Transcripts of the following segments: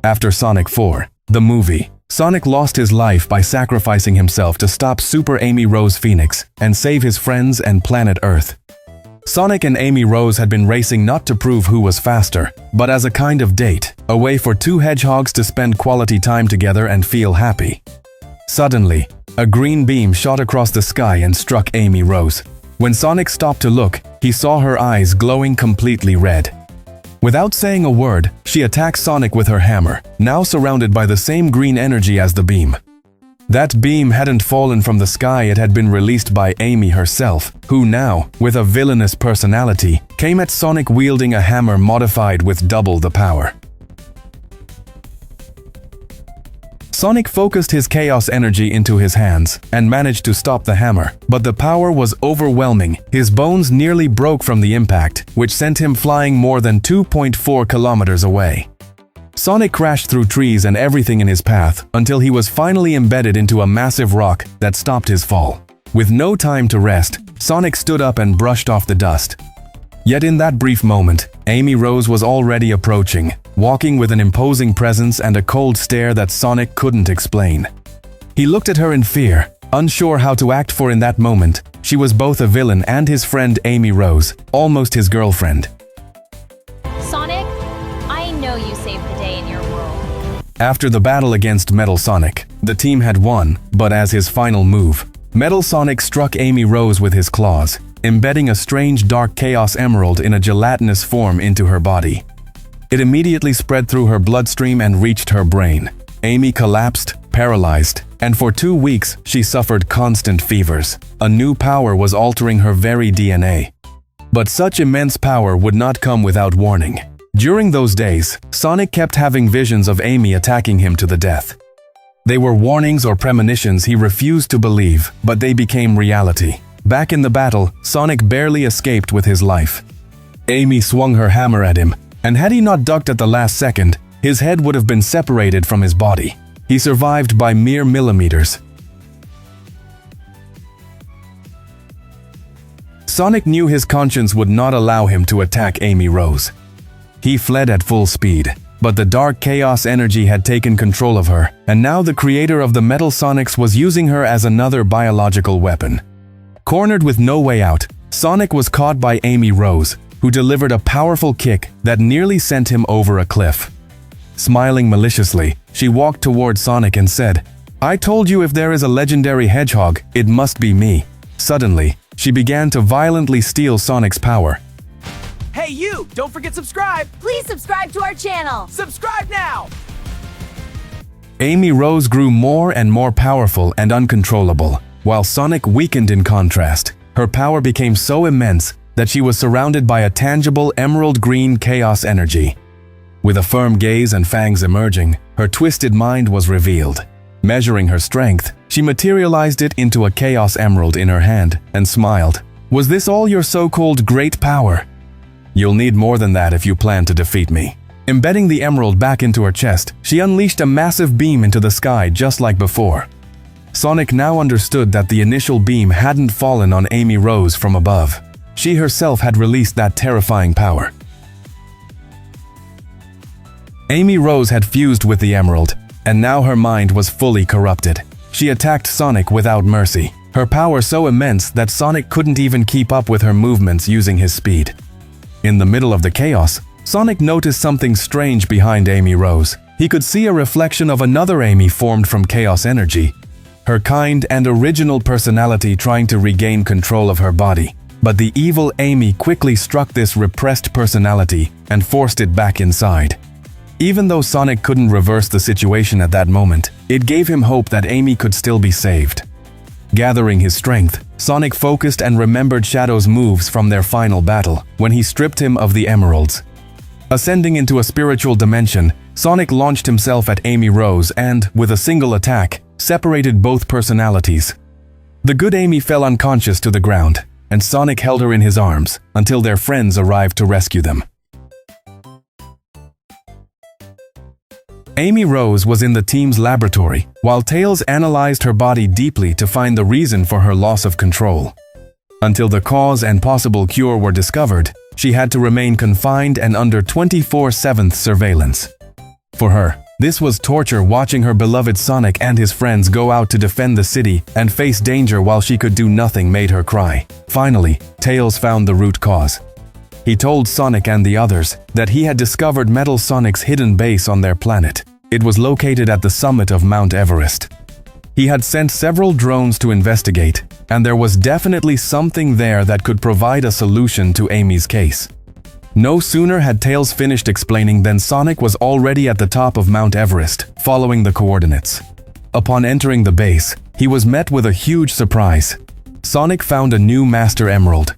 After Sonic 4, the movie, Sonic lost his life by sacrificing himself to stop Super Amy Rose Phoenix and save his friends and planet Earth. Sonic and Amy Rose had been racing not to prove who was faster, but as a kind of date, a way for two hedgehogs to spend quality time together and feel happy. Suddenly, a green beam shot across the sky and struck Amy Rose. When Sonic stopped to look, he saw her eyes glowing completely red. Without saying a word, she attacked Sonic with her hammer, now surrounded by the same green energy as the beam. That beam hadn't fallen from the sky, it had been released by Amy herself, who now, with a villainous personality, came at Sonic wielding a hammer modified with double the power. Sonic focused his chaos energy into his hands and managed to stop the hammer, but the power was overwhelming. His bones nearly broke from the impact, which sent him flying more than 2.4 kilometers away. Sonic crashed through trees and everything in his path until he was finally embedded into a massive rock that stopped his fall. With no time to rest, Sonic stood up and brushed off the dust. Yet in that brief moment, Amy Rose was already approaching, walking with an imposing presence and a cold stare that Sonic couldn't explain. He looked at her in fear, unsure how to act, for in that moment, she was both a villain and his friend Amy Rose, almost his girlfriend. Sonic, I know you saved the day in your world. After the battle against Metal Sonic, the team had won, but as his final move, Metal Sonic struck Amy Rose with his claws, embedding a strange dark chaos emerald in a gelatinous form into her body. It immediately spread through her bloodstream and reached her brain. Amy collapsed, paralyzed, and for 2 weeks she suffered constant fevers. A new power was altering her very DNA. But such immense power would not come without warning. During those days, Sonic kept having visions of Amy attacking him to the death. They were warnings or premonitions he refused to believe, but they became reality. Back in the battle, Sonic barely escaped with his life. Amy swung her hammer at him, and had he not ducked at the last second, his head would have been separated from his body. He survived by mere millimeters. Sonic knew his conscience would not allow him to attack Amy Rose. He fled at full speed, but the dark chaos energy had taken control of her, and now the creator of the Metal Sonics was using her as another biological weapon. Cornered with no way out, Sonic was caught by Amy Rose, who delivered a powerful kick that nearly sent him over a cliff. Smiling maliciously, she walked toward Sonic and said, "I told you if there is a legendary hedgehog, it must be me." Suddenly, she began to violently steal Sonic's power. Hey you! Don't forget subscribe! Please subscribe to our channel. Subscribe now! Amy Rose grew more and more powerful and uncontrollable, while Sonic weakened in contrast. Her power became so immense that she was surrounded by a tangible emerald green chaos energy. With a firm gaze and fangs emerging, her twisted mind was revealed. Measuring her strength, she materialized it into a chaos emerald in her hand and smiled. "Was this all your so-called great power? You'll need more than that if you plan to defeat me." Embedding the emerald back into her chest, she unleashed a massive beam into the sky just like before. Sonic now understood that the initial beam hadn't fallen on Amy Rose from above. She herself had released that terrifying power. Amy Rose had fused with the emerald, and now her mind was fully corrupted. She attacked Sonic without mercy, her power so immense that Sonic couldn't even keep up with her movements using his speed. In the middle of the chaos, Sonic noticed something strange behind Amy Rose. He could see a reflection of another Amy formed from chaos energy, her kind and original personality trying to regain control of her body. But the evil Amy quickly struck this repressed personality and forced it back inside. Even though Sonic couldn't reverse the situation at that moment, it gave him hope that Amy could still be saved. Gathering his strength, Sonic focused and remembered Shadow's moves from their final battle, when he stripped him of the emeralds. Ascending into a spiritual dimension, Sonic launched himself at Amy Rose and, with a single attack, separated both personalities. The good Amy fell unconscious to the ground, and Sonic held her in his arms until their friends arrived to rescue them. Amy Rose was in the team's laboratory, while Tails analyzed her body deeply to find the reason for her loss of control. Until the cause and possible cure were discovered, she had to remain confined and under 24/7 surveillance. For her, This was torture, watching her beloved Sonic and his friends go out to defend the city and face danger while she could do nothing made her cry. Finally, Tails found the root cause. He told Sonic and the others that he had discovered Metal Sonic's hidden base on their planet. It was located at the summit of Mount Everest. He had sent several drones to investigate, and there was definitely something there that could provide a solution to Amy's case. No sooner had Tails finished explaining than Sonic was already at the top of Mount Everest, following the coordinates. Upon entering the base, he was met with a huge surprise. Sonic found a new Master Emerald.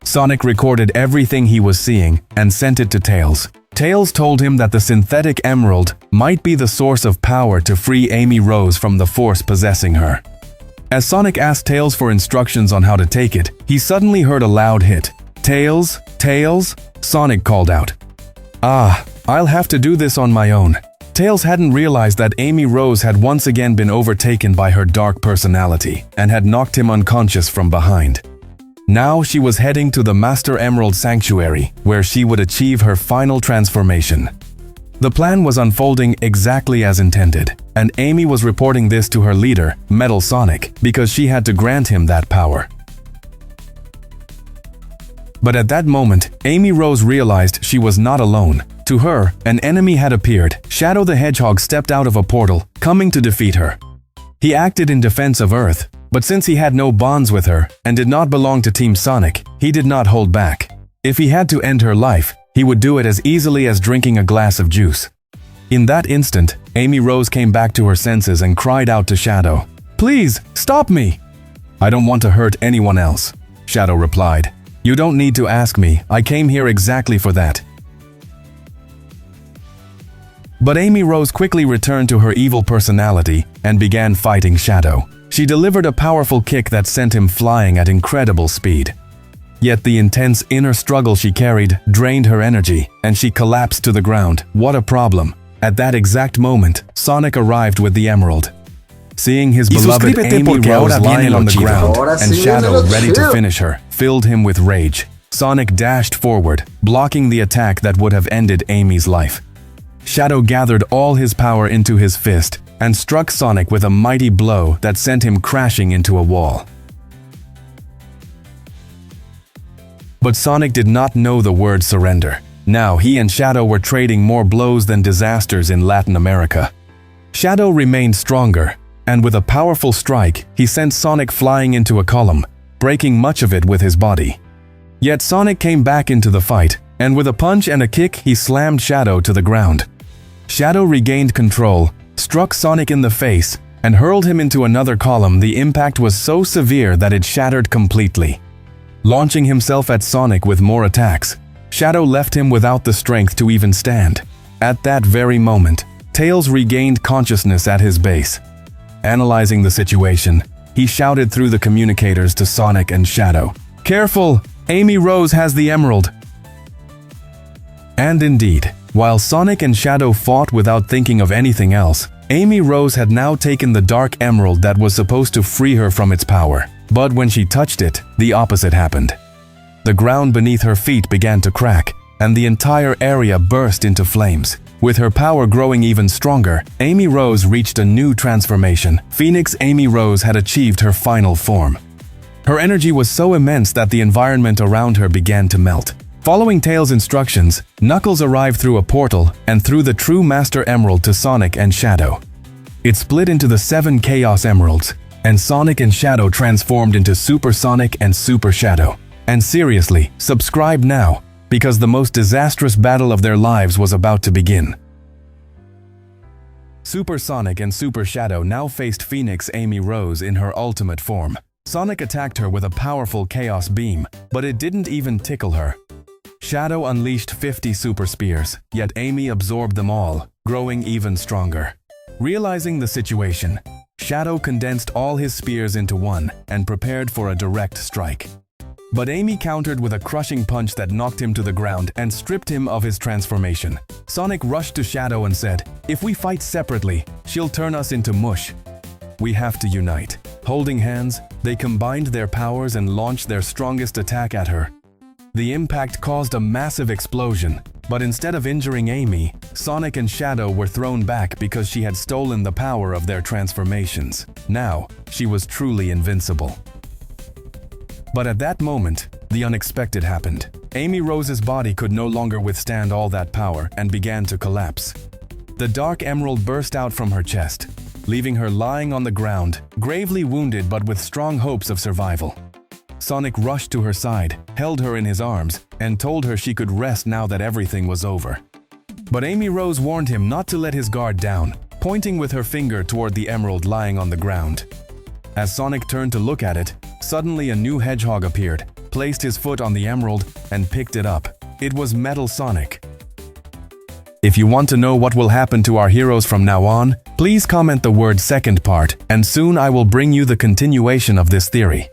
Sonic recorded everything he was seeing and sent it to Tails. Tails told him that the synthetic emerald might be the source of power to free Amy Rose from the force possessing her. As Sonic asked Tails for instructions on how to take it, he suddenly heard a loud hit. "Tails, Tails," Sonic called out. "Ah, I'll have to do this on my own." Tails hadn't realized that Amy Rose had once again been overtaken by her dark personality and had knocked him unconscious from behind. Now she was heading to the Master Emerald Sanctuary, where she would achieve her final transformation. The plan was unfolding exactly as intended, and Amy was reporting this to her leader, Metal Sonic, because she had to grant him that power. But at that moment, Amy Rose realized she was not alone. To her, an enemy had appeared. Shadow the Hedgehog stepped out of a portal, coming to defeat her. He acted in defense of Earth, but since he had no bonds with her and did not belong to Team Sonic, he did not hold back. If he had to end her life, he would do it as easily as drinking a glass of juice. In that instant, Amy Rose came back to her senses and cried out to Shadow, "Please, stop me!" "I don't want to hurt anyone else," Shadow replied. "You don't need to ask me, I came here exactly for that." But Amy Rose quickly returned to her evil personality and began fighting Shadow. She delivered a powerful kick that sent him flying at incredible speed. Yet the intense inner struggle she carried drained her energy, and she collapsed to the ground. What a problem! At that exact moment, Sonic arrived with the emerald. Seeing his beloved Amy Rose lying on the ground and Shadow ready to finish her, filled him with rage. Sonic dashed forward, blocking the attack that would have ended Amy's life. Shadow gathered all his power into his fist and struck Sonic with a mighty blow that sent him crashing into a wall. But Sonic did not know the word surrender. Now he and Shadow were trading more blows than disasters in Latin America. Shadow remained stronger, and with a powerful strike, he sent Sonic flying into a column, breaking much of it with his body. Yet Sonic came back into the fight, and with a punch and a kick, he slammed Shadow to the ground. Shadow regained control, struck Sonic in the face, and hurled him into another column. The impact was so severe that it shattered completely. Launching himself at Sonic with more attacks, Shadow left him without the strength to even stand. At that very moment, Tails regained consciousness at his base. Analyzing the situation, he shouted through the communicators to Sonic and Shadow, "Careful! Amy Rose has the emerald!" And indeed, while Sonic and Shadow fought without thinking of anything else, Amy Rose had now taken the dark emerald that was supposed to free her from its power. But when she touched it, the opposite happened. The ground beneath her feet began to crack, and the entire area burst into flames. With her power growing even stronger, Amy Rose reached a new transformation. Phoenix Amy Rose had achieved her final form. Her energy was so immense that the environment around her began to melt. Following Tails' instructions, Knuckles arrived through a portal and threw the true Master Emerald to Sonic and Shadow. It split into the 7 Chaos Emeralds, and Sonic and Shadow transformed into Super Sonic and Super Shadow. And seriously, subscribe now, because the most disastrous battle of their lives was about to begin. Super Sonic and Super Shadow now faced Phoenix Amy Rose in her ultimate form. Sonic attacked her with a powerful Chaos Beam, but it didn't even tickle her. Shadow unleashed 50 Super Spears, yet Amy absorbed them all, growing even stronger. Realizing the situation, Shadow condensed all his spears into one and prepared for a direct strike. But Amy countered with a crushing punch that knocked him to the ground and stripped him of his transformation. Sonic rushed to Shadow and said, "If we fight separately, she'll turn us into mush. We have to unite." Holding hands, they combined their powers and launched their strongest attack at her. The impact caused a massive explosion, But instead of injuring Amy, Sonic and Shadow were thrown back because she had stolen the power of their transformations. Now, she was truly invincible. But at that moment, the unexpected happened. Amy Rose's body could no longer withstand all that power and began to collapse. The dark emerald burst out from her chest, leaving her lying on the ground, gravely wounded but with strong hopes of survival. Sonic rushed to her side, held her in his arms, and told her she could rest now that everything was over. But Amy Rose warned him not to let his guard down, pointing with her finger toward the emerald lying on the ground. As Sonic turned to look at it, suddenly a new hedgehog appeared, placed his foot on the emerald, and picked it up. It was Metal Sonic. If you want to know what will happen to our heroes from now on, please comment the word second part, and soon I will bring you the continuation of this theory.